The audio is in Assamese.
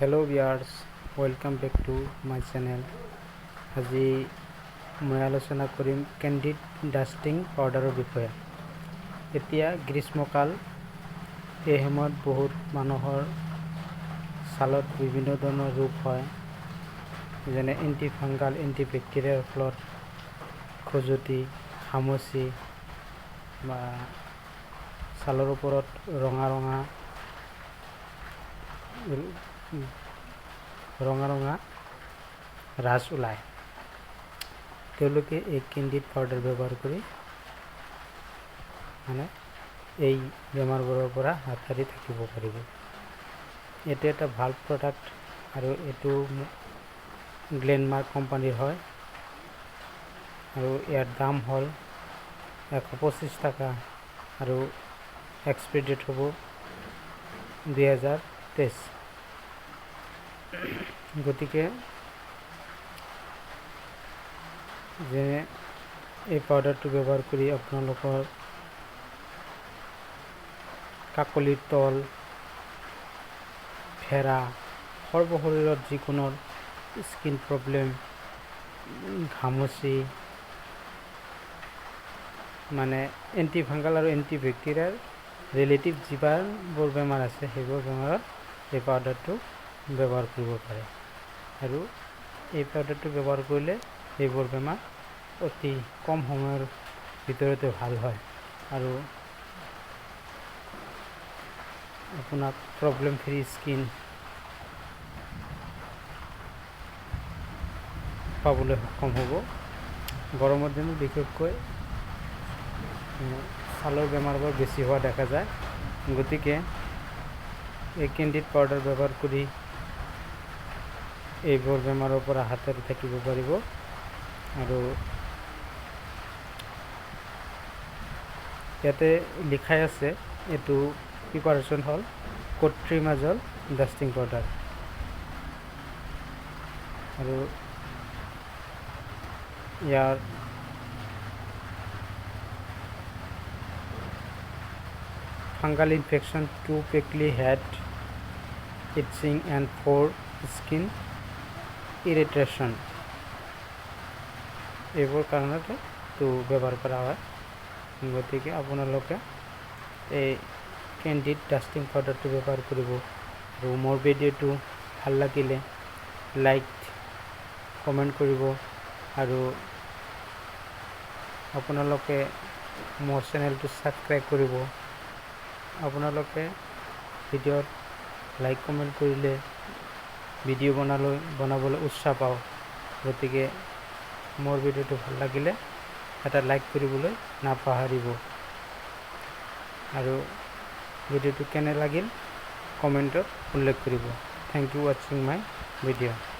Hello viewers, welcome back to my channel. আজি मैं आलोचना करिम कैंडिड डास्टिंग पाउडार विषय। এতিয়া গ্রীষ্মকাল, এই সময়ত बहुत মানুহৰ ছালত বিভিন্ন ধৰণৰ ৰোগ হয়, যেনে এন্টিফাঙ্গাল এন্টিবেক্টেৰিয়াৰ ফলত খজুতি, খামচি বা ছালৰ ওপৰত ৰঙা ৰঙা ৰাছ ওলায়। তেওঁলোকে এই কেণ্ডিড পাউডাৰ ব্যৱহাৰ কৰি এই বেমাৰবোৰৰ পৰা হাত সাৰি থাকিব পাৰিব। এইটো এটা ভাল প্ৰডাক্ট আৰু এইটো গ্লেনমাৰ্ক কোম্পানীৰ হয় আৰু ইয়াৰ দাম হ'ল 125 টাকা আৰু এক্সপায়াৰি ডেট হ'ব 2023। গতিকে যে এই পাউডাৰটো ব্যৱহাৰ কৰি আপোনালোকৰ কাকলিৰ তল, ফেৰা, সৰ্বশৰীৰত যিকোনো স্কিন প্ৰব্লেম, ঘামচি, এন্টিফাঙ্গাল আৰু এন্টিবেক্টেৰিয়াৰ ৰিলেটিভ যিবোৰ বেমাৰ আছে সেইবোৰ বেমাৰত এই পাউডাৰটো ব্যৱহাৰ কৰিব পাৰে। আৰু এই পাউডাৰটো ব্যৱহাৰ কৰিলে এইবোৰ বেমাৰ অতি কম সময়ৰ ভিতৰতে ভাল হয় আৰু আপোনাক প্ৰব্লেম ফ্ৰী স্কিন পাবলৈ সক্ষম হ'ব। গৰমৰ দিনত বিশেষকৈ ছালৰ বেমাৰবোৰ বেছি হোৱা দেখা যায়। গতিকে এই কেণ্ডিড পাউডাৰ ব্যৱহাৰ কৰি এইবোৰ বেমাৰৰ পৰা হাত সাৰি থাকিব পাৰিব। আৰু ইয়াতে লিখাই আছে এইটো প্ৰিপাৰেশ্যন হ'ল কোট্ৰিমাজল ডাষ্টিং পাউডাৰ। আৰু ইয়াৰ fungal infection to prickly heat, ইটচিং এণ্ড ফৰ স্কিন ইৰিটেশ্যন, এইবোৰ কাৰণতে ব্যৱহাৰ কৰা হয়। গতিকে আপোনালোকে এই কেণ্ডিড ডাষ্টিং পাউডাৰটো ব্যৱহাৰ কৰিব। আৰু মোৰ ভিডিঅ'টো ভাল লাগিলে লাইক কমেণ্ট কৰিব আৰু আপোনালোকে মোৰ চেনেলটো ছাবস্ক্ৰাইব কৰিব। আপোনালোকে ভিডিঅ'ত লাইক কমেণ্ট কৰিলে ভিডিঅ' বনাবলৈ উৎসাহ পাওঁ। গতিকে মোৰ ভিডিঅ'টো ভাল লাগিলে এটা লাইক কৰিবলৈ নাপাহৰিব আৰু ভিডিঅ'টো কেনে লাগিল কমেণ্টত উল্লেখ কৰিব। থ্যাংক ইউ ৱাচিং মাই ভিডিঅ'।